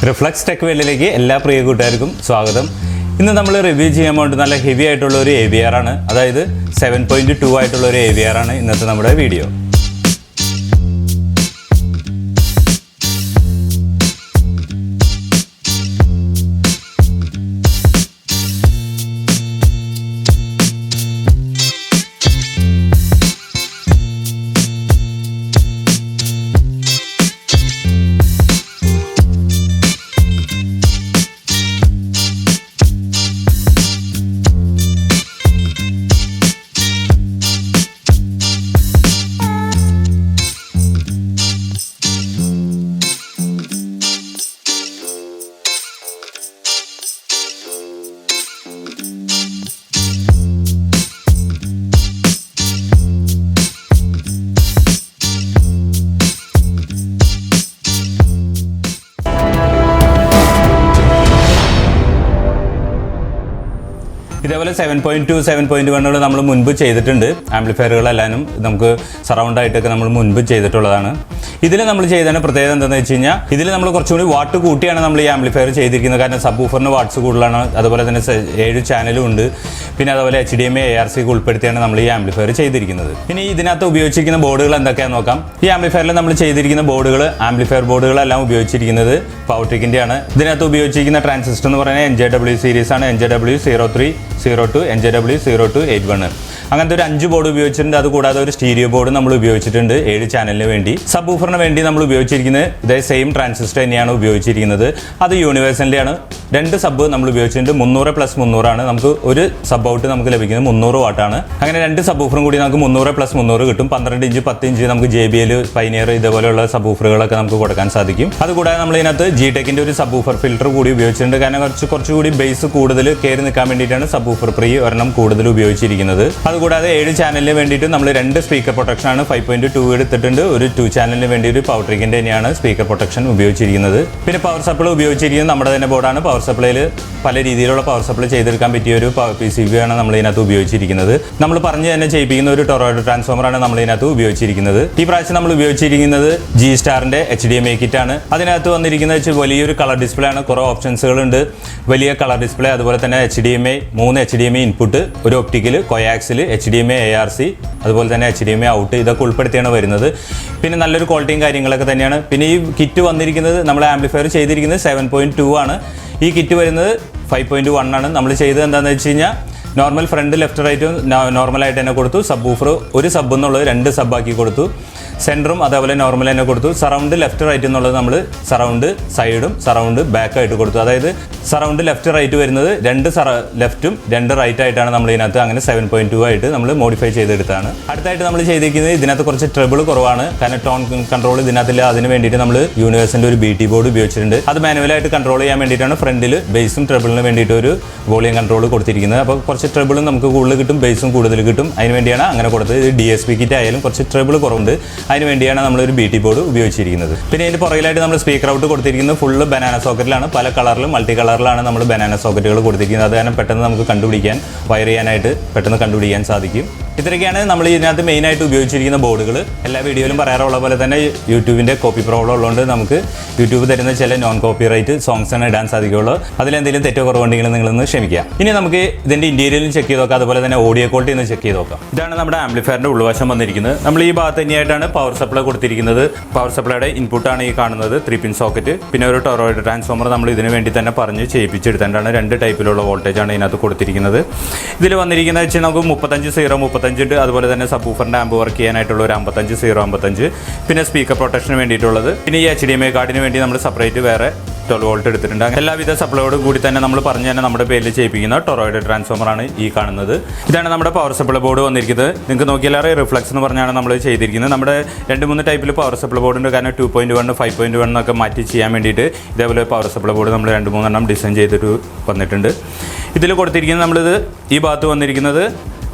Reflux tech വേൾഡിലേക്ക് എല്ലാ പ്രിയ കൂട്ടുകാർക്കും സ്വാഗതം. ഇന്ന് നമ്മൾ റിവ്യൂ ചെയ്യാൻ വേണ്ടി നല്ല ഹെവി ആയിട്ടുള്ള ഒരു AVR ആണ്, അതായത് 7.2 ആയിട്ടുള്ള ഒരു AVR ആണ് ഇന്നത്തെ നമ്മുടെ വീഡിയോ. ഇതേപോലെ 7.2, 7.1 നമ്മൾ മുൻപ് ചെയ്തിട്ടുണ്ട്. ആംപ്ലിഫയറുകളെല്ലാനും നമുക്ക് സറൗണ്ട് ആയിട്ടൊക്കെ നമ്മൾ മുൻപ് ചെയ്തിട്ടുള്ളതാണ്. ഇതിൽ നമ്മൾ ചെയ്തതിന് പ്രത്യേകത എന്താണെന്ന് വെച്ച് കഴിഞ്ഞാൽ, ഇതിൽ നമ്മൾ കുറച്ചുകൂടി വാട്ട് കൂട്ടിയാണ് നമ്മൾ ഈ ആംപ്ലിഫയർ ചെയ്തിരിക്കുന്നത്. കാരണം സബ് ഊഫറിന് വാട്ട്സ് കൂടുതലാണ്, അതുപോലെ തന്നെ 7 ചാനലും ഉണ്ട്. പിന്നെ അതുപോലെ HDMI ARC ഉൾപ്പെടുത്തിയാണ് നമ്മൾ ഈ ആംപ്ലിഫയർ ചെയ്തിരിക്കുന്നത്. ഇനി ഇതിനകത്ത് ഉപയോഗിച്ചിരിക്കുന്ന ബോർഡുകൾ എന്തൊക്കെയാണെന്ന് നോക്കാം. ഈ ആംപ്ലിഫയറിൽ നമ്മൾ ചെയ്തിരിക്കുന്ന ബോർഡുകൾ, ആംപ്ലിഫയർ ബോർഡുകളെല്ലാം ഉപയോഗിച്ചിരിക്കുന്നത് പവർട്രിക്കിൻ്റെ ആണ്. ഇതിനകത്ത് ഉപയോഗിച്ചിരിക്കുന്ന ട്രാൻസിസ്റ്റർ എന്ന് പറയുന്നത് NJW സീരീസ് ആണ്. NJW0302, NJW0281. അങ്ങനത്തെ ഒരു 5 ബോർഡ് ഉപയോഗിച്ചിട്ടുണ്ട്. അതുകൂടാതെ ഒരു സ്റ്റീരിയോ ബോർഡ് നമ്മൾ ഉപയോഗിച്ചിട്ടുണ്ട് 7 ചാനലിന് വേണ്ടി. സബ് ഊഫറിന് വേണ്ടി നമ്മൾ ഉപയോഗിച്ചിരിക്കുന്നത് ഇതേ സെയിം ട്രാൻസിസ്റ്റർ തന്നെയാണ് ഉപയോഗിച്ചിരിക്കുന്നത്. അത് യൂണിവേഴ്സലിൻ്റെ ആണ്. 2 സബ് നമ്മൾ ഉപയോഗിച്ചിട്ടുണ്ട്. 300 + 300 ആണ്. നമുക്ക് ഒരു സബ് ഔട്ട് നമുക്ക് ലഭിക്കുന്നത് 300 വാട്ടാണ്. അങ്ങനെ 2 സബ് ഊഫറും കൂടി നമുക്ക് 300 + 300 കിട്ടും. 12 ഇഞ്ച് 10 ഇഞ്ച് നമുക്ക് JBL, പൈനിയർ ഇതേപോലെയുള്ള സബ് ഊഫറുകളൊക്കെ നമുക്ക് കൊടുക്കാൻ സാധിക്കും. അതുകൂടാതെ നമ്മൾ ഇതിനകത്ത് G-Techന്റെ ഒരു സബ് ഊഫർ ഫിൽറ്റർ കൂടി ഉപയോഗിച്ചിട്ടുണ്ട്. കാരണം കുറച്ചുകൂടി ബേസ് കൂടുതൽ കയറി നിൽക്കാൻ വേണ്ടിയിട്ടാണ് സബ് ഊഫർ പ്രീ ഒരെണ്ണം കൂടുതൽ ഉപയോഗിച്ചിരിക്കുന്നത്. അതുകൂടാതെ 7 ചാനലിന് വേണ്ടിയിട്ട് നമ്മൾ 2 സ്പീക്കർ പ്രൊട്ടക്ഷൻ ആണ് 5.2 എടുത്തിട്ടുണ്ട്. ഒരു 2 ചാനലിന് വേണ്ടി ഒരു പവർട്രിക്കിൻ്റെ തന്നെയാണ് സ്പീക്കർ പ്രൊട്ടക്ഷൻ ഉപയോഗിച്ചിരിക്കുന്നത്. പിന്നെ പവർ സപ്ലൈ ഉപയോഗിച്ചിരിക്കുന്നത് നമ്മുടെ തന്നെ ബോർഡാണ്. പവർ സപ്ലൈയിൽ പല രീതിയിലുള്ള പവർ സപ്ലൈ ചെയ്തെടുക്കാൻ പറ്റിയ ഒരു PCB ആണ് നമ്മൾ ഇതിനകത്ത് ഉപയോഗിച്ചിരിക്കുന്നത്. നമ്മൾ പറഞ്ഞ് തന്നെ ചെയ്യിപ്പിക്കുന്ന ഒരു ടൊറോയിഡ് ട്രാൻസ്ഫോമറാണ് നമ്മൾ ഇതിനകത്ത് ഉപയോഗിച്ചിരിക്കുന്നത്. ഈ പ്രാവശ്യം നമ്മൾ ഉപയോഗിച്ചിരിക്കുന്നത് G-Starന്റെ HDMI കിറ്റാണ്. അതിനകത്ത് വന്നിരിക്കുന്നത് വലിയൊരു കളർ ഡിസ്പ്ലേ ആണ്. കുറേ ഓപ്ഷൻസുകളുണ്ട്. വലിയ കളർ ഡിസ്പ്ലേ, അതുപോലെ തന്നെ HDMI 3 HDMI ഇൻപുട്ട്, ഒരു ഒപ്റ്റിക്കൽ, കൊയാക്സിൽ, HDMI ARC, അതുപോലെ തന്നെ HDMI ഔട്ട്, ഇതൊക്കെ ഉൾപ്പെടുത്തിയാണ് വരുന്നത്. പിന്നെ നല്ലൊരു ക്വാളിറ്റിയും കാര്യങ്ങളൊക്കെ തന്നെയാണ്. പിന്നെ ഈ കിറ്റ് വന്നിരിക്കുന്നത് നമ്മൾ ആംപ്ലിഫയർ ചെയ്തിരിക്കുന്നത് 7.2 ആണ്. ഈ കിറ്റ് വരുന്നത് 5.1 ആണ്. നമ്മൾ ചെയ്തത് എന്താണെന്ന് വെച്ച് കഴിഞ്ഞാൽ, നോർമൽ ഫ്രണ്ട് ലെഫ്റ്റ് റൈറ്റും നോർമലായിട്ട് തന്നെ കൊടുത്തു. സബ് ഊഫർ ഒരു സബ് എന്നുള്ളത് 2 സബ്ബാക്കി കൊടുത്തു. സെൻറ്ററും അതേപോലെ നോർമൽ തന്നെ കൊടുത്തു. സറൗണ്ട് ലെഫ്റ്റ് റൈറ്റ് എന്നുള്ളത് നമ്മൾ സറൗണ്ട് സൈഡും സറൗണ്ട് ബാക്കായിട്ട് കൊടുത്തു. അതായത് സറൗണ്ട് ലെഫ്റ്റ് റൈറ്റ് വരുന്നത് 2 ലെഫ്റ്റും 2 റൈറ്റ് ആയിട്ടാണ് നമ്മൾ ഇതിനകത്ത് അങ്ങനെ 7.2 ആയിട്ട് നമ്മൾ മോഡിഫൈ ചെയ്തെടുത്താണ്. അടുത്തായിട്ട് നമ്മൾ ചെയ്തിരിക്കുന്നത് ഇതിനകത്ത് കുറച്ച് ട്രബിൾ കുറവാണ്. കാരണം ടോൺ കൺട്രോൾ ഇതിനകത്തില്ല. അതിന് വേണ്ടിയിട്ട് നമ്മൾ യൂണിവേഴ്സിൻ്റെ ഒരു BT ബോർഡ് ഉപയോഗിച്ചിട്ടുണ്ട്. അത് മാനുവലായിട്ട് കൺട്രോൾ ചെയ്യാൻ വേണ്ടിയിട്ടാണ് ഫ്രണ്ടിൽ ബേസും ട്രബിളിന് വേണ്ടിയിട്ട് ഒരു വോളിയം കൺട്രോൾ കൊടുത്തിരിക്കുന്നത്. അപ്പോൾ കുറച്ച് ട്രബിളും നമുക്ക് കൂടുതൽ കിട്ടും, ബേസും കൂടുതൽ കിട്ടും. അതിന് വേണ്ടിയാണ് അങ്ങനെ കൊടുത്തത്. ഇത് DSP കിറ്റ് ആയാലും കുറച്ച് ട്രബിൾ കുറവുണ്ട്. അതിന് വേണ്ടിയാണ് നമ്മളൊരു BT ബോർഡ് ഉപയോഗിച്ചിരിക്കുന്നത്. പിന്നെ ഇതിൻ്റെ പുറകിലായിട്ട് നമ്മൾ സ്പീക്കർ ഔട്ട് കൊടുത്തിരിക്കുന്നത് ഫുള്ള് ബനാന സോക്കറ്റിലാണ്. പല കളറിലും മൾട്ടി കളറിലാണ് നമ്മൾ ബനാന സോക്കറ്റുകൾ കൊടുത്തിരിക്കുന്നത്. അത് കാരണം പെട്ടെന്ന് നമുക്ക് കണ്ടുപിടിക്കാൻ, വയർ ചെയ്യാനായിട്ട് പെട്ടെന്ന് കണ്ടുപിടിക്കാൻ സാധിക്കും. ഇത്രയൊക്കെയാണ് നമ്മൾ ഇതിനകത്ത് മെയിനായിട്ട് ഉപയോഗിച്ചിരിക്കുന്ന ബോർഡുകൾ. എല്ലാ വീഡിയോയിലും പറയാറുള്ള പോലെ തന്നെ യൂട്യൂബിൻ്റെ കോപ്പി പ്രോബ്ലം ഉള്ളതുകൊണ്ട് നമുക്ക് യൂട്യൂബ് തരുന്ന ചില നോൺ കോപ്പി റൈറ്റ് സോങ്സാണ് ഇടാൻ സാധിക്കുകയുള്ളൂ. അതിലെന്തെങ്കിലും തെറ്റോ കുറവുണ്ടെങ്കിൽ നിങ്ങളൊന്ന് ക്ഷമിക്കുക. ഇനി നമുക്ക് ഇതിൻ്റെ ഇൻറ്റീരിയലും ചെക്ക് ചെയ്ത് നോക്കാം, അതുപോലെ തന്നെ ഓഡിയോ ക്വാളിറ്റി ഒന്ന് ചെക്ക് ചെയ്ത് നോക്കാം. ഇതാണ് നമ്മുടെ ആംപ്ലിഫയറിൻ്റെ ഉൾവശം വന്നിരിക്കുന്നത്. നമ്മൾ ഈ ഭാഗത്ത് തന്നെയായിട്ടാണ് പവർ സപ്ലൈ കൊടുത്തിരിക്കുന്നത്. പവർ സപ്ലൈയുടെ ഇൻപുട്ടാണ് ഈ കാണുന്നത്, 3 പിൻ സോക്കറ്റ്. പിന്നെ ഒരു ടൊറോയിഡ് ട്രാൻസ്ഫോമർ നമ്മൾ ഇതിന് വേണ്ടി തന്നെ പറഞ്ഞ് ചെയ്യിപ്പിച്ചെടുത്തേണ്ടാണ്. 2 ടൈപ്പിലുള്ള വോൾട്ടേജാണ് ഇതിനകത്ത് കൊടുത്തിരിക്കുന്നത്. ഇതിൽ വന്നിരിക്കുന്നത് വെച്ചാൽ നമുക്ക് 35 ഉണ്ട്. അതുപോലെ തന്നെ സബ് ഊഫറിൻ്റെ ആമ്പ് വർക്ക് ചെയ്യാനായിട്ടുള്ള ഒരു 55 പിന്നെ സ്പീക്കർ പ്രൊട്ടക്ഷന് വേണ്ടിയിട്ടുള്ളത്. പിന്നെ ഈ HDMI കാർഡിന് വേണ്ടി നമ്മൾ സെപ്പറേറ്റ് വേറെ 12 വോൾട്ട് എടുത്തിട്ടുണ്ട്. എല്ലാവിധ സപ്ലൈയോട് കൂടി തന്നെ നമ്മൾ പറഞ്ഞു തന്നെ നമ്മുടെ പേരിൽ ചെയ്യിപ്പിക്കുന്ന ടൊറോയിഡ് ട്രാൻസ്ഫോമറാണ് ഈ കാണുന്നത്. ഇതാണ് നമ്മുടെ പവർ സപ്ലൈ ബോർഡ് വന്നിരിക്കുന്നത്. നിങ്ങൾക്ക് നോക്കിയാൽ റിഫ്ലക്സ് എന്ന് പറഞ്ഞാണ് നമ്മൾ ചെയ്തിരിക്കുന്നത്. നമ്മുടെ 2-3 ടൈപ്പിൽ പവർ സപ്ലൈ ബോർഡ് ഉണ്ട്. കാരണം 2.1, 5.1 എന്നൊക്കെ മാറ്റി ചെയ്യാൻ വേണ്ടിയിട്ട് ഇതേപോലെ പവർ സപ്ലൈ ബോർഡ് നമ്മൾ 2-3 എണ്ണം ഡിസൈൻ ചെയ്തിട്ട് വന്നിട്ടുണ്ട്. ഇതിൽ കൊടുത്തിരിക്കുന്നത് നമ്മളിത് ഈ ഭാഗത്ത് വന്നിരിക്കുന്നത്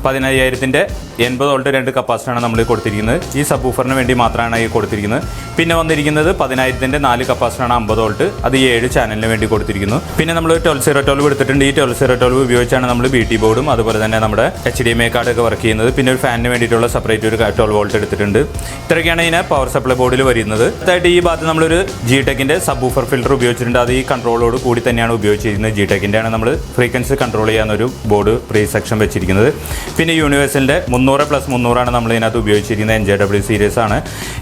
15000-ന്റെ 80 വോൾട്ട് 2 കപ്പാസിറ്ററാണ് നമ്മൾ കൊടുത്തിരിക്കുന്നത്. ഈ സബ് ഊഫറിന് വേണ്ടി മാത്രമാണ് ഈ കൊടുത്തിരിക്കുന്നത്. പിന്നെ വന്നിരിക്കുന്നത് 10000-ന്റെ 4 കപ്പാസിറ്ററാണ് 50 വോൾട്ട്, അത് ഈ 7 ചാനലിന് വേണ്ടി കൊടുത്തിരിക്കുന്നു. പിന്നെ നമ്മൾ 12012 എടുത്തിട്ടുണ്ട്. ഈ 12012 ഉപയോഗിച്ചാണ് നമ്മൾ BT ബോർഡും അതുപോലെ തന്നെ നമ്മുടെ HDMI കാർഡൊക്കെ വർക്ക് ചെയ്യുന്നത്. പിന്നെ ഒരു ഫാനിന് വേണ്ടിയിട്ടുള്ള സെപ്പറേറ്റ് ഒരു 12 വോൾട്ട് എടുത്തിട്ടുണ്ട്. ഇത്രയൊക്കെയാണ് ഇതിനെ പവർ സപ്ലൈ ബോർഡിൽ വരുന്നത്. അതായത് ഈ ഭാഗത്ത് നമ്മളൊരു G-Techന്റെ സബ് ഊഫർ ഫിൽറ്റർ ഉപയോഗിച്ചിട്ടുണ്ട്. അത് ഈ കൺട്രോളോട് കൂടി തന്നെയാണ് ഉപയോഗിച്ചിരിക്കുന്നത്. G-Techന്റെ ആണ് നമ്മൾ ഫ്രീക്വൻസി കൺട്രോൾ ചെയ്യാനൊരു ബോർഡ് പ്രീ സെക്ഷൻ വെച്ചിരിക്കുന്നത്. പിന്നെ യൂണിവേഴ്സലിൻ്റെ 300+300 നമ്മൾ ഇതിനകത്ത് ഉപയോഗിച്ചിരിക്കുന്നത്. NJW സീരീസ് ആണ്.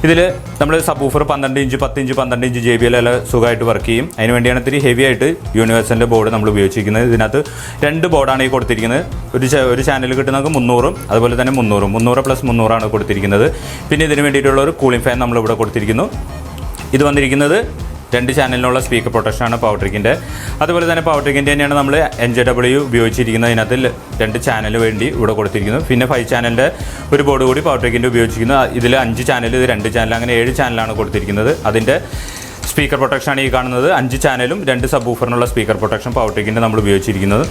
ഇതിൽ നമ്മൾ sub woofer 12 inch 10 inch 12 inch JBL എല്ലാം സുഖമായിട്ട് വർക്ക് ചെയ്യും. അതിന് വേണ്ടിയാണ് ഇത്തിരി ഹെവി ആയിട്ട് യൂണിവേഴ്സലിൻ്റെ ബോർഡ് നമ്മൾ ഉപയോഗിച്ചിരിക്കുന്നത്. ഇതിനകത്ത് 2 ബോർഡാണ് ഈ കൊടുത്തിരിക്കുന്നത്. ഒരു ചാനൽ കിട്ടുന്നത് 300ഉം അതുപോലെ തന്നെ 300+300 കൊടുത്തിരിക്കുന്നത്. പിന്നെ ഇതിന് വേണ്ടിയിട്ടുള്ള ഒരു കൂളിംഗ് ഫാൻ നമ്മളിവിടെ കൊടുത്തിരിക്കുന്നു. ഇത് വന്നിരിക്കുന്നത് 2 ചാനലിനുള്ള സ്പീക്കർ പ്രൊട്ടക്ഷനാണ് പവർ ട്രിക്കിൻ്റെ. അതുപോലെ തന്നെ പവർ ട്രിക്കിൻ്റെ തന്നെയാണ് നമ്മൾ NJW ഉപയോഗിച്ചിരിക്കുന്നത്. ഇതിനകത്ത് 2 ചാനൽ വേണ്ടി ഇവിടെ കൊടുത്തിരിക്കുന്നു. പിന്നെ 5 ചാനലിൻ്റെ ഒരു ബോർഡ് കൂടി പവർ ട്രിക്കിൻ്റെ ഉപയോഗിച്ചിരിക്കുന്നു. ഇതിൽ 5 ചാനൽ, ഇത് 2 ചാനൽ, അങ്ങനെ 7 ചാനലാണ് കൊടുത്തിരിക്കുന്നത്. അതിൻ്റെ സ്പീക്കർ പ്രൊട്ടക്ഷനാണ് ഈ കാണുന്നത്. 5 ചാനലും 2 സബ് ഊഫറിനുള്ള സ്പീക്കർ പ്രൊട്ടക്ഷൻ പവർ ട്രിക്കിൻ്റെ നമ്മൾ ഉപയോഗിച്ചിരിക്കുന്നത്.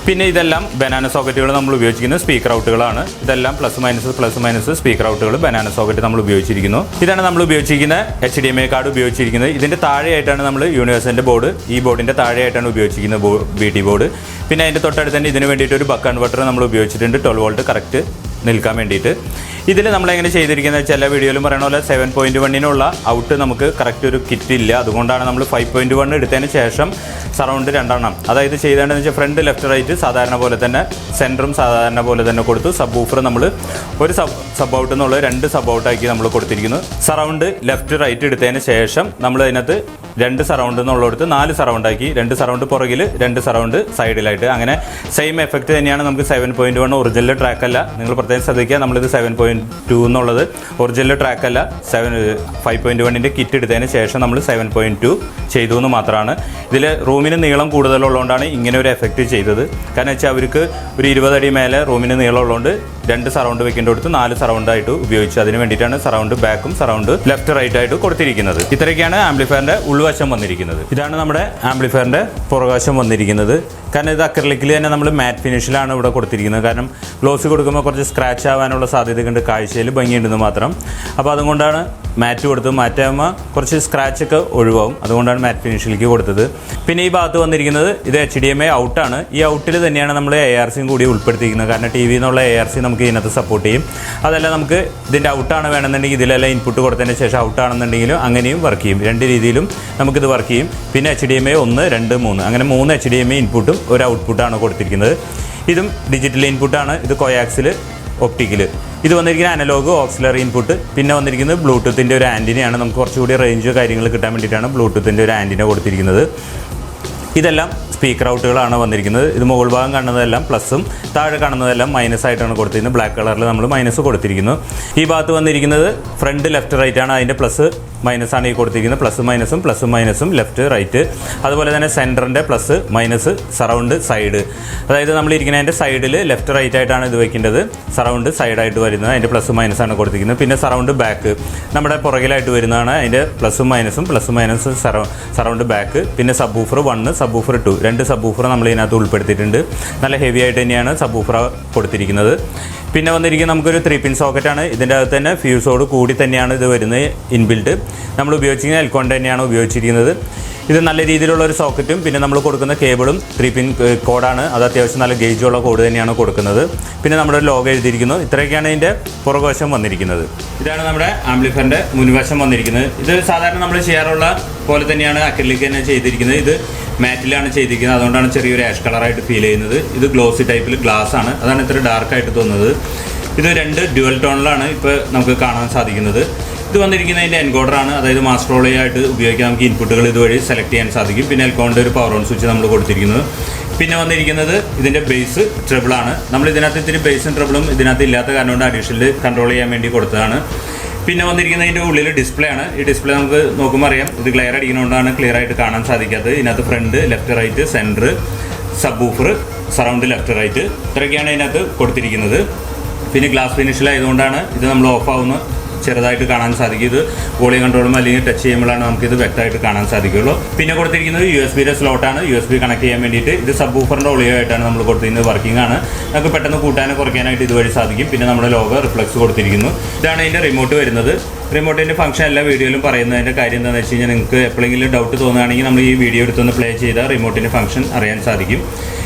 പിന്നെ ഇതെല്ലാം ബനാന സോക്കറ്റുകൾ നമ്മൾ ഉപയോഗിച്ചിരിക്കുന്നത് സ്പീക്കർ ഔട്ടുകളാണ്. ഇതെല്ലാം പ്ലസ് മൈനസ് സ്പീക്കർ ഔട്ടുകൾ ബനാന സോക്കറ്റ് നമ്മൾ ഉപയോഗിച്ചിരിക്കുന്നു. ഇതാണ് നമ്മൾ ഉപയോഗിച്ചിരിക്കുന്ന HDMI കാർഡ് ഉപയോഗിച്ചിരിക്കുന്നത്. ഇതിൻ്റെ താഴെയായിട്ടാണ് നമ്മൾ യൂണിവേഴ്സലിൻ്റെ ബോർഡ്, ഈ ബോർഡിൻ്റെ താഴെയായിട്ടാണ് ഉപയോഗിച്ചിരിക്കുന്നത് BT ബോർഡ്. പിന്നെ അതിൻ്റെ തൊട്ടടുത്ത് തന്നെ ഇതിന് വേണ്ടിയിട്ട് ഒരു ബക്ക് കൺവെർട്ടർ നമ്മൾ ഉപയോഗിച്ചിട്ടുണ്ട് 12 വോൾട്ട് കറക്റ്റ് നിൽക്കാൻ വേണ്ടിയിട്ട്. ഇതിൽ നമ്മളെങ്ങനെ ചെയ്തിരിക്കുന്നത് വെച്ചാൽ എല്ലാ വീഡിയോയിലും പറയണ പോലെ 7.1-നുള്ള ഔട്ട് നമുക്ക് കറക്റ്റ് ഒരു കിറ്റ് ഇല്ല. അതുകൊണ്ടാണ് നമ്മൾ 5.1 എടുത്തതിന് ശേഷം സറൗണ്ട് 2 അതായത് ചെയ്തേണ്ടതെന്ന് വെച്ചാൽ ഫ്രണ്ട് ലെഫ്റ്റ് റൈറ്റ് സാധാരണ പോലെ തന്നെ, സെൻറ്ററും സാധാരണ പോലെ തന്നെ കൊടുത്തു. സബ് ഊഫർ നമ്മൾ ഒരു സബ് ഔട്ട് എന്നുള്ളത് 2 സബ് ഔട്ടാക്കി നമ്മൾ കൊടുത്തിരിക്കുന്നു. സറൗണ്ട് ലെഫ്റ്റ് റൈറ്റ് എടുത്തതിന് ശേഷം നമ്മൾ അതിനകത്ത് 2 സറൗണ്ട് എന്നുള്ളടത്ത് 4 സറൗണ്ടാക്കി, 2 സറൗണ്ട് പുറകിൽ 2 സറൗണ്ട് സൈഡിലായിട്ട്. അങ്ങനെ സെയിം എഫക്റ്റ് തന്നെയാണ് നമുക്ക്. 7.1 ഒറിജിനൽ ട്രാക്ക് അല്ല, നിങ്ങൾ പ്രത്യേകം ശ്രദ്ധിക്കുക. നമ്മളിത് 7.2 എന്നുള്ളത് ഒറിജിനൽ ട്രാക്ക് അല്ല, 5.1-ൻ്റെ കിറ്റ് എടുത്തതിന് ശേഷം നമ്മൾ 7.2 ചെയ്തു എന്ന് മാത്രമാണ്. ഇതിൽ റൂമിന് നീളം കൂടുതലുള്ളതുകൊണ്ടാണ് ഇങ്ങനെ ഒരു എഫക്റ്റ് ചെയ്തത്. കാരണം വെച്ചാൽ അവർക്ക് ഒരു 20 അടി മേലെ റൂമിന് നീളം ഉള്ളതുകൊണ്ട് 2 സറൗണ്ട് വെക്കേണ്ട കൊടുത്ത് 4 സറൗണ്ടായിട്ട് ഉപയോഗിച്ചു. അതിന് വേണ്ടിയിട്ടാണ് സറൗണ്ട് ബാക്കും സറൗണ്ട് ലെഫ്റ്റ് റൈറ്റ് ആയിട്ട് കൊടുത്തിരിക്കുന്നത്. ഇത്രയൊക്കെയാണ് ആംപ്ലിഫയറിൻ്റെ ഉൾവശം വന്നിരിക്കുന്നത്. ഇതാണ് നമ്മുടെ ആംപ്ലിഫയറിൻ്റെ പുറകുവശം വന്നിരിക്കുന്നത്. കാരണം ഇത് അക്രിലിക്കിൽ തന്നെ നമ്മൾ മാറ്റ് ഫിനിഷിലാണ് ഇവിടെ കൊടുത്തിരിക്കുന്നത്. കാരണം ഗ്ലോസ് കൊടുക്കുമ്പോൾ കുറച്ച് സ്ക്രാച്ച് ആവാനുള്ള സാധ്യതയുണ്ട്, കാഴ്ചയിൽ ഭംഗിയുണ്ടെന്ന് മാത്രം. അപ്പോൾ അതുകൊണ്ടാണ് മാറ്റ് കൊടുത്ത്. മാറ്റാകുമ്പോൾ കുറച്ച് സ്ക്രാച്ചൊക്കെ ഒഴിവാകും, അതുകൊണ്ടാണ് മാറ്റ് ഫിനിഷിലേക്ക് കൊടുത്തത്. പിന്നെ ഈ ഭാഗത്ത് വന്നിരിക്കുന്നത് ഇത് HDMI ഔട്ടാണ്. ഈ ഔട്ടിൽ തന്നെയാണ് നമ്മൾ ARCയും കൂടി ഉൾപ്പെടുത്തിയിരിക്കുന്നത്. കാരണം TV എന്നുള്ള ARC നമുക്ക് ഇതിനകത്ത് സപ്പോർട്ട് ചെയ്യും. അതല്ല നമുക്ക് ഇതിൻ്റെ ഔട്ടാണ് വേണമെന്നുണ്ടെങ്കിൽ ഇതിലെല്ലാം ഇൻപുട്ട് കൊടുത്തതിന് ശേഷം ഔട്ടാണെന്നുണ്ടെങ്കിലും അങ്ങനെയും വർക്ക് ചെയ്യും. 2 രീതിയിലും നമുക്കിത് വർക്ക് ചെയ്യും. പിന്നെ HDMI 1, 2, 3 അങ്ങനെ 3 HDMI ഇൻപുട്ടും ഒരു ഔട്ട്പുട്ടാണ് കൊടുത്തിരിക്കുന്നത്. ഇതും ഡിജിറ്റൽ ഇൻപുട്ടാണ്. ഇത് കോയാക്സിൽ ഒപ്റ്റിക്കൽ. ഇത് വന്നിരിക്കുന്ന അനലോഗ് ഓക്സിലറി ഇൻപുട്ട്. പിന്നെ വന്നിരിക്കുന്നത് ബ്ലൂടൂത്തിൻ്റെ ഒരു ആൻറ്റിനയാണ്. നമുക്ക് കുറച്ചുകൂടി റേഞ്ച് കാര്യങ്ങൾ കിട്ടാൻ വേണ്ടിയിട്ടാണ് ബ്ലൂടൂത്തിൻ്റെ ഒരു ആൻറ്റിന കൊടുത്തിരിക്കുന്നത്. ഇതെല്ലാം സ്പീക്കർ ഔട്ടുകളാണ് വന്നിരിക്കുന്നത്. ഇത് മുകൾ ഭാഗം കാണുന്നതെല്ലാം പ്ലസും താഴെ കാണുന്നതെല്ലാം മൈനസ് ആയിട്ടാണ് കൊടുത്തിരിക്കുന്നത്. ബ്ലാക്ക് കളറിൽ നമ്മൾ മൈനസ് കൊടുത്തിരിക്കുന്നു. ഈ ഭാഗത്ത് വന്നിരിക്കുന്നത് ഫ്രണ്ട് ലെഫ്റ്റ് റൈറ്റ് ആണ്. അതിൻ്റെ പ്ലസ് മൈനസാണ് ഈ കൊടുത്തിരിക്കുന്നത്. പ്ലസും മൈനസും ലെഫ്റ്റ് റൈറ്റ്. അതുപോലെ തന്നെ സെൻറ്ററിൻ്റെ പ്ലസ് മൈനസ് സറൗണ്ട് സൈഡ്. അതായത് നമ്മൾ ഇരിക്കുന്നതിൻ്റെ സൈഡിൽ ലെഫ്റ്റ് റൈറ്റ് ആയിട്ടാണ് ഇത് വയ്ക്കേണ്ടത്. സറൗണ്ട് സൈഡായിട്ട് വരുന്നത് അതിൻ്റെ പ്ലസ് മൈനസാണ് കൊടുത്തിരിക്കുന്നത്. പിന്നെ സറൗണ്ട് ബാക്ക് നമ്മുടെ പുറകിലായിട്ട് വരുന്നതാണ്. അതിൻ്റെ പ്ലസും മൈനസും സറൗണ്ട് ബാക്ക്. പിന്നെ sub woofer 1, sub woofer 2 2 sub woofer നമ്മൾ ഇതിനകത്ത് ഉൾപ്പെടുത്തിയിട്ടുണ്ട്. നല്ല ഹെവി ആയിട്ട് തന്നെയാണ് സബ് ഊഫർ കൊടുത്തിരിക്കുന്നത്. പിന്നെ വന്നിരിക്കുന്നത് നമുക്കൊരു 3-പിൻ സോക്കറ്റാണ്. ഇതിൻ്റെ അകത്ത് തന്നെ ഫ്യൂസോട് കൂടി തന്നെയാണ് ഇത് വരുന്നത്. ഇൻബിൽറ്റ് നമ്മൾ ഉപയോഗിച്ചിരിക്കുന്നത് എൽക്കോൺ തന്നെയാണ് ഉപയോഗിച്ചിരിക്കുന്നത്. ഇത് നല്ല രീതിയിലുള്ള ഒരു സോക്കറ്റും പിന്നെ നമ്മൾ കൊടുക്കുന്ന കേബിളും 3-പിൻ കോഡാണ്. അത് അത്യാവശ്യം നല്ല ഗേജുള്ള കോഡ് തന്നെയാണ് കൊടുക്കുന്നത്. പിന്നെ നമ്മുടെ ലോഗോ എഴുതിയിരിക്കുന്നു. ഇത്രയൊക്കെയാണ് ഇതിൻ്റെ പുറകുവശം വന്നിരിക്കുന്നത്. ഇതാണ് നമ്മുടെ ആംപ്ലിഫയറിൻ്റെ മുൻവശം വന്നിരിക്കുന്നത്. ഇത് സാധാരണ നമ്മൾ ചെയ്യാറുള്ള പോലെ തന്നെയാണ് അക്രിലിക് തന്നെ ചെയ്തിരിക്കുന്നത്. ഇത് മാറ്റിലാണ് ചെയ്തിരിക്കുന്നത്, അതുകൊണ്ടാണ് ചെറിയൊരു ആഷ് കളറായിട്ട് ഫീൽ ചെയ്യുന്നത്. ഇത് ഗ്ലോസി ടൈപ്പിൽ ഗ്ലാസ് ആണ്, അതാണ് ഇത്ര ഡാർക്കായിട്ട് തോന്നുന്നത്. ഇത് 2 ഡ്യുവൽ ടോണിലാണ് ഇപ്പോൾ നമുക്ക് കാണാൻ സാധിക്കുന്നത്. ഇത് വന്നിരിക്കുന്നതിൻ്റെ എൻകോഡറാണ്, അതായത് മാസ്റ്റർ ഓളി ആയിട്ട് ഉപയോഗിക്കാൻ നമുക്ക് ഇൻപുട്ടുകൾ ഇതുവഴി സെലക്ട് ചെയ്യാൻ സാധിക്കും. പിന്നെ എൽക്കോണിൻ്റെ ഒരു പവർ ഓൺ സ്വിച്ച് നമ്മൾ കൊടുത്തിരിക്കുന്നത്. പിന്നെ വന്നിരിക്കുന്നത് ഇതിൻ്റെ ബേസ് ട്രിബിളാണ്. നമ്മൾ ഇതിനകത്ത് ഇത്തിരി ബേസും ട്രിബിളും ഇതിനകത്ത് ഇല്ലാത്ത കാരണം കൊണ്ട് അഡീഷണൽ കൺട്രോൾ ചെയ്യാൻ വേണ്ടി കൊടുത്തതാണ്. പിന്നെ വന്നിരിക്കുന്നതിൻ്റെ ഉള്ളിൽ ഡിസ്പ്ലേ ആണ്. ഈ ഡിസ്പ്ലേ നമുക്ക് നോക്കുമ്പോൾ അറിയാം ഇത് ക്ലിയർ അടിക്കുന്നതുകൊണ്ടാണ് ക്ലിയർ ആയിട്ട് കാണാൻ സാധിക്കാത്തത്. ഇതിനകത്ത് front, left, right, centre, subwoofer, surround left right ഇത്രയൊക്കെയാണ് ഇതിനകത്ത് കൊടുത്തിരിക്കുന്നത്. പിന്നെ ഗ്ലാസ് ഫിനിഷിലായതുകൊണ്ടാണ് ഇത് നമ്മൾ ഓഫ് ആവുന്ന ചെറുതായിട്ട് കാണാൻ സാധിക്കും. ഇത് വോളിയം കൺട്രോളും അല്ലെങ്കിൽ ടച്ച് ചെയ്യുമ്പോഴാണ് നമുക്കിത് വ്യക്തമായിട്ട് കാണാൻ സാധിക്കുള്ളൂ. പിന്നെ കൊടുത്തിരിക്കുന്നത് USB സ്ലോട്ടാണ്. USB കണക്ട് ചെയ്യാൻ വേണ്ടിയിട്ട് ഇത് സബ് വൂഫറിൻ്റെ ഓളിയോ ആയിട്ടാണ് നമ്മൾ കൊടുത്തിരിക്കുന്നത്. വർക്കിംഗ് ആണ്. നമുക്ക് പെട്ടെന്ന് കൂട്ടാനോ കുറയ്ക്കാനായിട്ട് ഇതുവഴി സാധിക്കും. പിന്നെ നമ്മുടെ ലോഗോ റിഫ്ലക്സ് കൊടുത്തിരിക്കുന്നു. ഇതാണ് ഇതിൻ്റെ റിമോട്ട് വരുന്നത്. റിമോട്ടിൻ്റെ ഫംഗ്ഷൻ എല്ലാ വീഡിയോയിലും പറയുന്നതിൻ്റെ കാര്യം എന്താണെന്ന് വെച്ച് കഴിഞ്ഞാൽ നിങ്ങൾക്ക് എപ്പോഴെങ്കിലും ഡൗട്ട് തോന്നുകയാണെങ്കിൽ നമ്മൾ ഈ വീഡിയോ എടുത്തൊന്ന് പ്ലേ ചെയ്താൽ റിമോട്ടിൻ്റെ ഫംഗ്ഷൻ അറിയാൻ സാധിക്കും.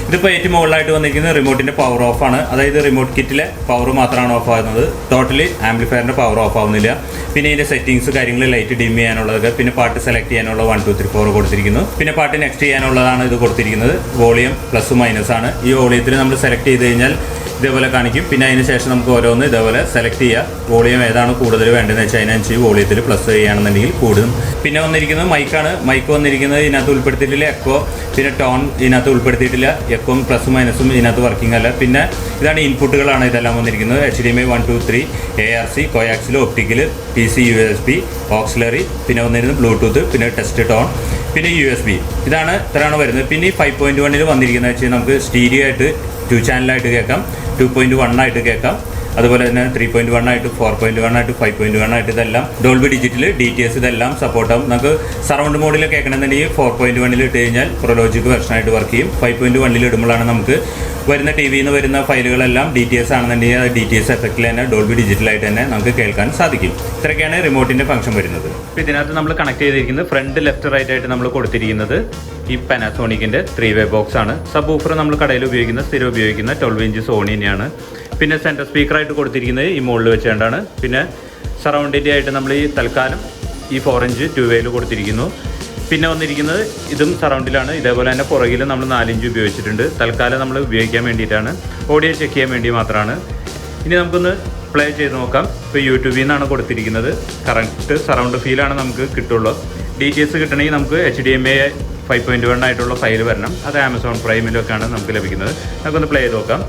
ഇതിപ്പോൾ ഏറ്റവും മുകളിലായിട്ട് വന്നിരിക്കുന്നത് റിമോട്ടിൻ്റെ പവർ ഓഫ് ആണ്. അതായത് റിമോട്ട് കിറ്റിലെ പവർ മാത്രമാണ് ഓഫ് ആകുന്നത്. ടോട്ടലി ആംപ്ലിഫയറിൻ്റെ പവർ ഓഫ് ആവുന്നില്ല. പിന്നെ ഇതിൻ്റെ സെറ്റിങ്സ് കാര്യങ്ങൾ ലൈറ്റ് ഡിം ചെയ്യാനുള്ളതൊക്കെ, പിന്നെ പാട്ട് സെലക്ട് ചെയ്യാനുള്ള 1 2 3 4 കൊടുത്തിരിക്കുന്നു. പിന്നെ പാട്ട് നെക്സ്റ്റ് ചെയ്യാനുള്ളതാണ് ഇത് കൊടുത്തിരിക്കുന്നത്. വോളിയം പ്ലസ് മൈനസ് ആണ്. ഈ വോളിയത്തിൽ നമ്മൾ സെലക്ട് ചെയ്ത് കഴിഞ്ഞാൽ ഇതേപോലെ കാണിക്കും. പിന്നെ അതിന് ശേഷം നമുക്ക് ഓരോന്ന് ഇതേപോലെ സെലക്ട് ചെയ്യുക. വോളിയം ഏതാണ് കൂടുതൽ വേണ്ടതെന്ന് വെച്ചാൽ അതിനനുസരിച്ച് വോളിയത്തിൽ പ്ലസ് ചെയ്യുകയാണെന്നുണ്ടെങ്കിൽ കൂടും. പിന്നെ വന്നിരിക്കുന്നത് മൈക്കാണ്. മൈക്ക് വന്നിരിക്കുന്നത് ഇതിനകത്ത് ഉൾപ്പെടുത്തിയിട്ടില്ല. എക്കോ പിന്നെ ടോൺ ഇതിനകത്ത് ഉൾപ്പെടുത്തിയിട്ടില്ല. എക്കോയും പ്ലസും മൈനസും ഇതിനകത്ത് വർക്കിംഗ് അല്ല. പിന്നെ ഇതാണ് ഇൻപുട്ടുകളാണ് ഇതെല്ലാം വന്നിരിക്കുന്നത്. HDMI 1 2 3, ARC, കോയാക്സിൽ, optical, PC, USB, auxiliary, പിന്നെ വന്നിരുന്നത് ബ്ലൂടൂത്ത്, പിന്നെ ടെസ്റ്റ് ടോൺ, പിന്നെ USB. ഇത്രയാണ് വരുന്നത്. പിന്നെ ഈ 5.1 വന്നിരിക്കുന്നത് വെച്ചാൽ നമുക്ക് സ്റ്റീരിയോ ആയിട്ട് 2 ചാനലായിട്ട് കേൾക്കാം, 2.1 ആയിട്ട് കേൾക്കാം, അതുപോലെ തന്നെ 3.1 ആയിട്ട്, 4.1 ആയിട്ട്, 5.1 ആയിട്ട്, ഇതെല്ലാം ഡോൾബി ഡിജിറ്റൽ, DTS ഇതെല്ലാം സപ്പോർട്ടാവും. നമുക്ക് സറൗണ്ട് മോഡിൽ കേൾക്കണമെന്നുണ്ടെങ്കിൽ 4.1 ഇട്ട് കഴിഞ്ഞാൽ പ്രൊലോജിക് വെർഷനായിട്ട് വർക്ക് ചെയ്യും. 5.1 ഇടുമ്പോഴാണ് നമുക്ക് വരുന്ന TV-യിൽ നിന്ന് വരുന്ന ഫയലുകളെല്ലാം DTS ആണെന്നുണ്ടെങ്കിൽ അത് DTS എഫക്റ്റിൽ തന്നെ ഡോൾബി ഡിജിറ്റലായിട്ട് തന്നെ നമുക്ക് കേൾക്കാൻ സാധിക്കും. ഇത്രയൊക്കെയാണ് റിമോട്ടിൻ്റെ ഫംഗ്ഷൻ വരുന്നത്. അപ്പോൾ ഇതിനകത്ത് നമ്മൾ കണക്ട് ചെയ്തിരിക്കുന്നത് ഫ്രണ്ട് ലെഫ്റ്റ് റൈറ്റ് ആയിട്ട് നമ്മൾ കൊടുത്തിരിക്കുന്നത് ഈ പാനാസോണിക്കിൻ്റെ 3-വേ ബോക്സ് ആണ്. സബ് വൂഫർ നമ്മൾ കടയിൽ ഉപയോഗിക്കുന്ന സ്ഥിരം ഉപയോഗിക്കുന്ന 12 ഇഞ്ച് സോണി തന്നെയാണ്. പിന്നെ സെൻറ്റർ സ്പീക്കറായിട്ട് കൊടുത്തിരിക്കുന്നത് ഈ മുകളിൽ വെച്ചുകൊണ്ടാണ്. പിന്നെ സറൗണ്ടിൻ്റെ ആയിട്ട് നമ്മൾ ഈ തൽക്കാലം ഈ 4 ഇഞ്ച് 2-വേയിൽ കൊടുത്തിരിക്കുന്നു. പിന്നെ വന്നിരിക്കുന്നത് ഇതും സറൗണ്ടിലാണ്. ഇതേപോലെ തന്നെ പുറകിൽ നമ്മൾ 4 ഇഞ്ച് ഉപയോഗിച്ചിട്ടുണ്ട്. തൽക്കാലം നമ്മൾ ഉപയോഗിക്കാൻ വേണ്ടിയിട്ടാണ്, ഓഡിയോ ചെക്ക് ചെയ്യാൻ വേണ്ടി മാത്രമാണ്. ഇനി നമുക്കൊന്ന് പ്ലേ ചെയ്ത് നോക്കാം. ഇപ്പോൾ യൂട്യൂബിൽ നിന്നാണ് കൊടുത്തിരിക്കുന്നത്. കറക്റ്റ് സറൗണ്ട് ഫീലാണ് നമുക്ക് കിട്ടുള്ളൂ. DTS കിട്ടണമെങ്കിൽ നമുക്ക് HDMI 5.1 ആയിട്ടുള്ള ഫയൽ വരണം. അത് ആമസോൺ പ്രൈമിലൊക്കെയാണ് നമുക്ക് ലഭിക്കുന്നത്. നമുക്കൊന്ന് പ്ലേ ചെയ്ത് നോക്കാം.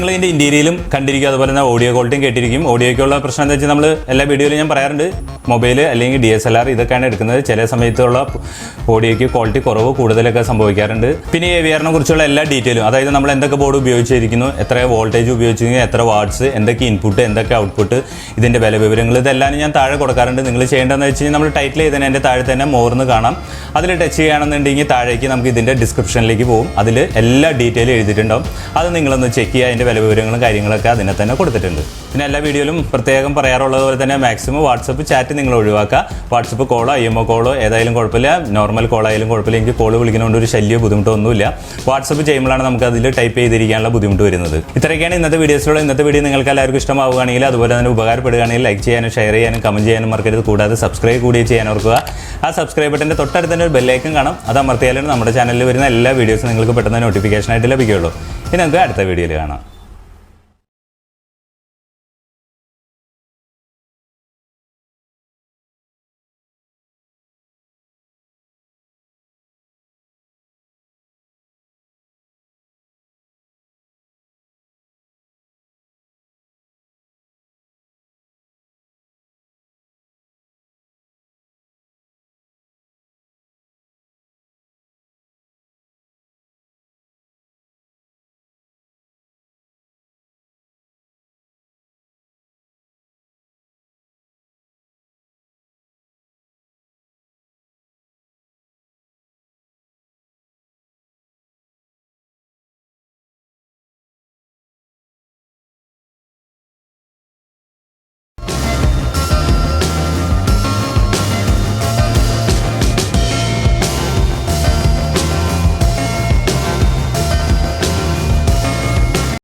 നിങ്ങൾ ഇതിൻ്റെ ഇൻറ്റീരിയലും കണ്ടിരിക്കും, അതുപോലെ തന്നെ ഓഡിയോ ക്വാളിറ്റിയും കേട്ടിരിക്കും. ഓഡിയോയ്ക്കുള്ള പ്രശ്നം എന്താ വെച്ചാൽ നമ്മൾ എല്ലാ വീഡിയോയിലും ഞാൻ പറയാറുണ്ട്, മൊബൈൽ അല്ലെങ്കിൽ DSLR ഇതൊക്കെയാണ് എടുക്കുന്നത്. ചില സമയത്തുള്ള ഓഡിയോയ്ക്ക് ക്വാളിറ്റി കുറവ് കൂടുതലൊക്കെ സംഭവിക്കാറുണ്ട്. പിന്നെ AVRനെ കുറിച്ചുള്ള എല്ലാ ഡീറ്റെയിലും, അതായത് നമ്മൾ എന്തൊക്കെ ബോർഡ് ഉപയോഗിച്ചിരിക്കുന്നു, എത്ര വോൾട്ടേജ് ഉപയോഗിച്ചിരിക്കുന്നു, എത്ര വാട്ട്സ്, എന്തൊക്കെ ഇൻപുട്ട്, എന്തൊക്കെ ഔട്ട്പുട്ട്, ഇതിൻ്റെ വില വിവരങ്ങൾ, ഇതെല്ലാം ഞാൻ താഴെ കൊടുക്കാറുണ്ട്. നിങ്ങൾ ചെയ്യേണ്ടതെന്ന് വെച്ച് കഴിഞ്ഞാൽ നമ്മൾ ടൈറ്റിൽ ചെയ്തതിന് എൻ്റെ താഴെ തന്നെ മോർന്ന് കാണാം. അതിൽ ടച്ച് ചെയ്യുകയാണെന്നുണ്ടെങ്കിൽ താഴേക്ക് നമുക്ക് ഇതിൻ്റെ ഡിസ്ക്രിപ്ഷനിലേക്ക് പോകും. അതിൽ എല്ലാ ഡീറ്റെയിലും എഴുതിയിട്ടുണ്ടാവും. അത് നിങ്ങളൊന്ന് ചെക്ക് ചെയ്യുക. അതിൻ്റെ വില വിവരങ്ങളും കാര്യങ്ങളൊക്കെ അതിനെ തന്നെ കൊടുത്തിട്ടുണ്ട്. പിന്നെ എല്ലാ വീഡിയോയിലും പ്രത്യേകം പറയാറുള്ളത് പോലെ തന്നെ മാക്സിമം വാട്സപ്പ് ചാറ്റ് നിങ്ങൾ ഒഴിവാക്കുക. വാട്സപ്പ് കോളോ IMO കോളോ ഏതായാലും കുഴപ്പമില്ല, നോർമൽ കോളായാലും കുഴപ്പമില്ല. എനിക്ക് കോൾ വിളിക്കുന്നതുകൊണ്ട് ഒരു ശല്യമോ ബുദ്ധിമുട്ടോ ഒന്നുമില്ല. വാട്സപ്പ് ചെയ്യുമ്പോഴാണ് നമുക്ക് അതിൽ ടൈപ്പ് ചെയ്തിരിക്കാനുള്ള ബുദ്ധിമുട്ട് വരുന്നത്. ഇത്രയൊക്കെയാണ് ഇന്നത്തെ വീഡിയോസിലുള്ള. ഇന്നത്തെ വീഡിയോ നിങ്ങൾക്ക് എല്ലാവർക്കും ഇഷ്ടമാവുകയാണെങ്കിൽ, അതുപോലെ തന്നെ ഉപകാരപ്പെടുകയാണെങ്കിൽ ലൈക്ക് ചെയ്യാനും ഷെയർ ചെയ്യാനും കമൻറ്റ് ചെയ്യാനും മറക്കരുത്. കൂടാതെ സബ്സ്ക്രൈബ് കൂടി ചെയ്യാൻ ഓർക്കുക. ആ സബ്സ്ക്രൈബ് ബട്ടൻ്റെ തൊട്ടടുത്ത് തന്നെ ഒരു ബെല്ലൈക്കൺ കാണാം. അത് അമർത്തിയാലും നമ്മുടെ ചാനലിൽ വരുന്ന എല്ലാ വീഡിയോസും നിങ്ങൾക്ക് പെട്ടെന്ന് നോട്ടിഫിക്കേഷനായിട്ട് ലഭിക്കുകയുള്ളൂ. ഇനി നമുക്ക് അടുത്ത വീഡിയോയിൽ കാണാം.